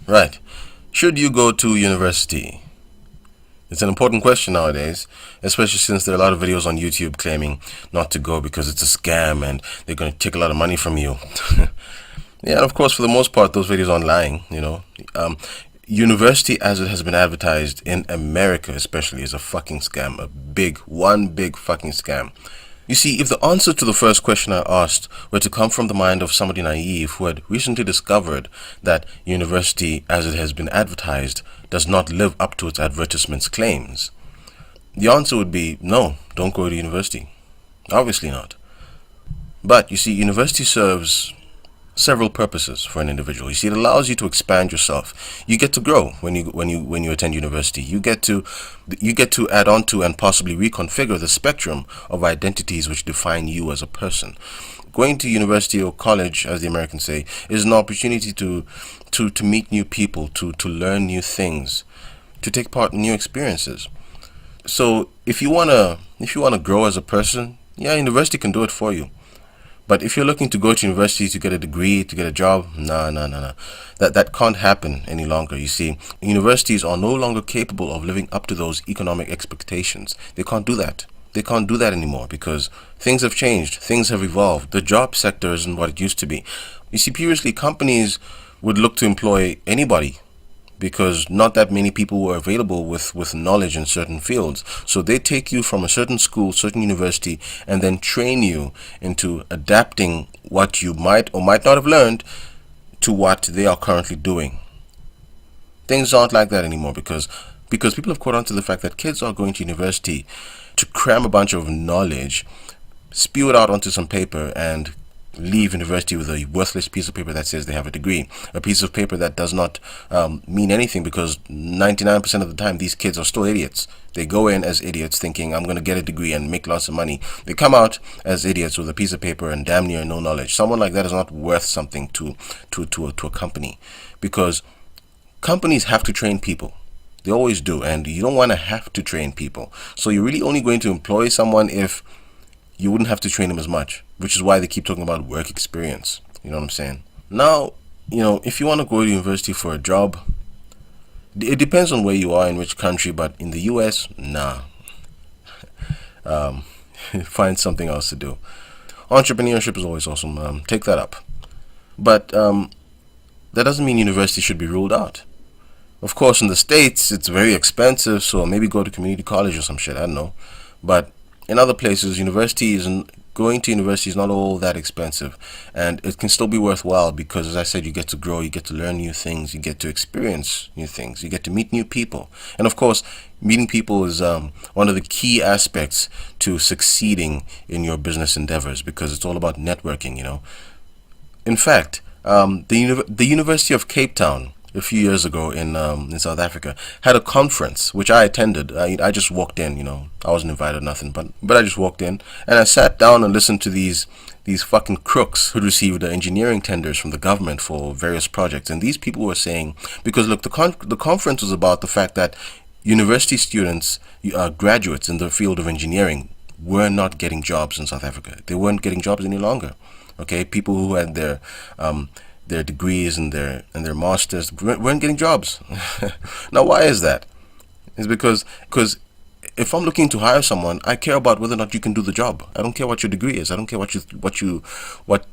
Right. Should you go to university? It's an important question nowadays, especially since there are a lot of videos on YouTube claiming not to go because it's a scam and they're going to take a lot of money from you. Yeah, and of course, for the most part, those videos aren't lying. University, as it has been advertised in America especially, is a fucking scam. One big fucking scam. You see, if the answer to the first question I asked were to come from the mind of somebody naive who had recently discovered that university, as it has been advertised, does not live up to its advertisement's claims, the answer would be no, don't go to university. Obviously not. But you see, university serves several purposes for an individual. You see, it allows you to expand yourself. You get to grow when you attend university. You get to add on to and possibly reconfigure the spectrum of identities which define you as a person. Going to university or college, as the Americans say, is an opportunity to meet new people, to learn new things, to take part in new experiences. So if you wanna grow as a person, yeah, university can do it for you. But if you're looking to go to university to get a degree, to get a job, no. That can't happen any longer. You see, universities are no longer capable of living up to those economic expectations. They can't do that. They can't do that anymore because things have changed. Things have evolved. The job sector isn't what it used to be. You see, previously companies would look to employ anybody because not that many people were available with knowledge in certain fields. So they take you from a certain school, certain university, and then train you into adapting what you might or might not have learned to what they are currently doing. Things aren't like that anymore because people have caught on to the fact that kids are going to university to cram a bunch of knowledge, spew it out onto some paper, and leave university with a worthless piece of paper that says they have a degree, a piece of paper that does not mean anything because 99% of the time these kids are still idiots. They go in as idiots thinking I'm going to get a degree and make lots of money. They come out as idiots with a piece of paper and damn near no knowledge. Someone like that is not worth something to a company because companies have to train people. They always do, and you don't want to have to train people. So you're really only going to employ someone if you wouldn't have to train them as much, which is why they keep talking about work experience. You know what I'm saying? Now, if you want to go to university for a job, it depends on where you are, in which country, but in the US, nah. Find something else to do. Entrepreneurship is always awesome. Take that up. But that doesn't mean university should be ruled out. Of course, in the States, it's very expensive, so maybe go to community college or some shit, I don't know. But in other places, going to university is not all that expensive, and it can still be worthwhile because, as I said, you get to grow, you get to learn new things, you get to experience new things, you get to meet new people. And of course, meeting people is one of the key aspects to succeeding in your business endeavors because it's all about networking. In fact, the University of Cape Town a few years ago in South Africa had a conference which I attended. I just walked in, I wasn't invited, nothing, but I just walked in and I sat down and listened to these fucking crooks who received engineering tenders from the government for various projects. And these people were saying, because look, the conference was about the fact that university students, graduates in the field of engineering, were not getting jobs in South Africa. They weren't getting jobs any longer. Okay, people who had their degrees and their masters weren't getting jobs. Now, why is that? It's because if I'm looking to hire someone, I care about whether or not you can do the job. I don't care what your degree is. I don't care what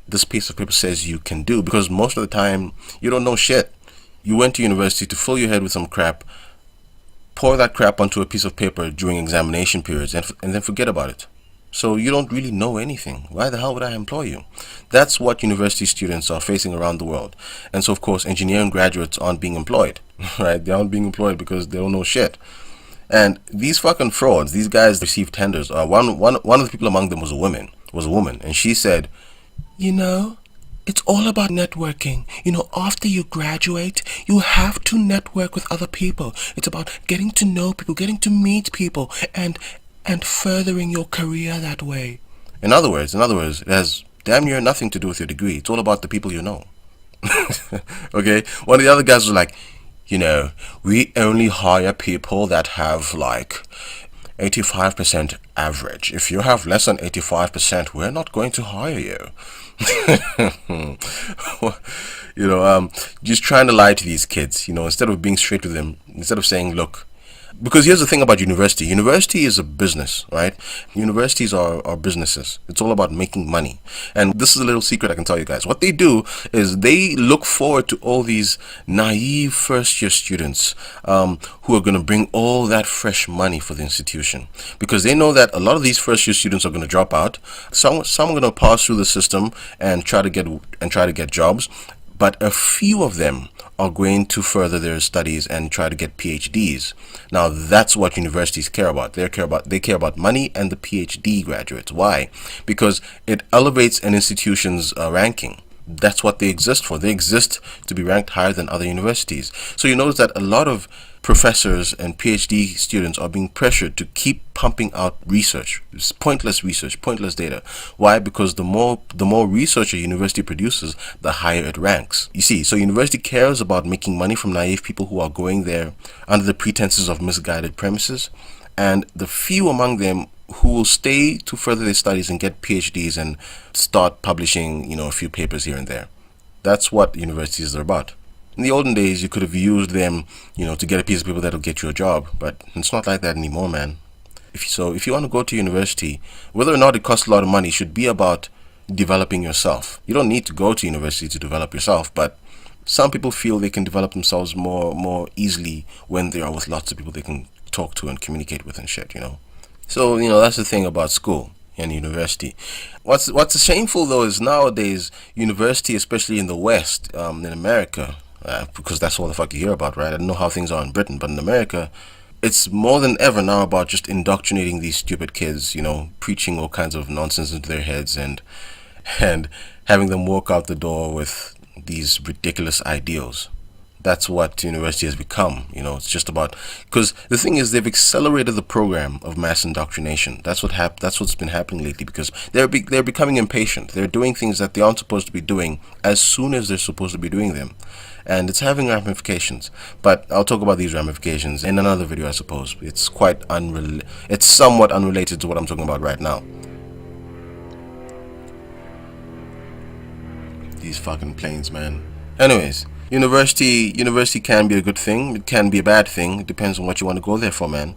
this piece of paper says you can do, because most of the time you don't know shit. You went to university to fill your head with some crap, pour that crap onto a piece of paper during examination periods, and then forget about it. So you don't really know anything. Why the hell would I employ you? That's what university students are facing around the world. And so, of course, engineering graduates aren't being employed, right? They aren't being employed because they don't know shit. And these fucking frauds, these guys receive tenders. One of the people among them was a woman, and she said, it's all about networking. After you graduate, you have to network with other people. It's about getting to know people, getting to meet people, and furthering your career that way. In other words, it has damn near nothing to do with your degree. It's all about the people you know. Okay? One of the other guys was like, we only hire people that have 85% average. If you have less than 85%, we're not going to hire you. Just trying to lie to these kids, instead of being straight with them, instead of saying, look, because here's the thing about university. University is a business, right? Universities are businesses. It's all about making money. And this is a little secret I can tell you guys. What they do is they look forward to all these naive first-year students who are going to bring all that fresh money for the institution. Because they know that a lot of these first-year students are going to drop out. Some are going to pass through the system and try to get jobs. But a few of them are going to further their studies and try to get PhDs. Now that's what universities care about. They care about money and the PhD graduates. Why? Because it elevates an institution's ranking. That's what they exist for. They exist to be ranked higher than other universities. So you notice that a lot of professors and PhD students are being pressured to keep pumping out research, pointless data. Why? Because the more research a university produces, the higher it ranks. You see, so university cares about making money from naive people who are going there under the pretenses of misguided premises, and the few among them who will stay to further their studies and get PhDs and start publishing, a few papers here and there. That's what universities are about. In the olden days, you could have used them, to get a piece of paper that'll get you a job, but it's not like that anymore, man. If you want to go to university, whether or not it costs a lot of money, should be about developing yourself. You don't need to go to university to develop yourself, but some people feel they can develop themselves more easily when they are with lots of people they can talk to and communicate with and shit, So, that's the thing about school and university. What's shameful though is nowadays university, especially in the West, in America, because that's all the fuck you hear about, right? I don't know how things are in Britain, but in America, it's more than ever now about just indoctrinating these stupid kids, preaching all kinds of nonsense into their heads and having them walk out the door with these ridiculous ideals. That's what university has become. It's just about, because the thing is, they've accelerated the program of mass indoctrination. That's what's been happening lately, because they're becoming impatient. They're doing things that they aren't supposed to be doing as soon as they're supposed to be doing them, and it's having ramifications. But I'll talk about these ramifications in another video, I suppose. It's somewhat unrelated to what I'm talking about right now. These fucking planes, man. Anyways, university can be a good thing. It can be a bad thing. It depends on what you want to go there for, man.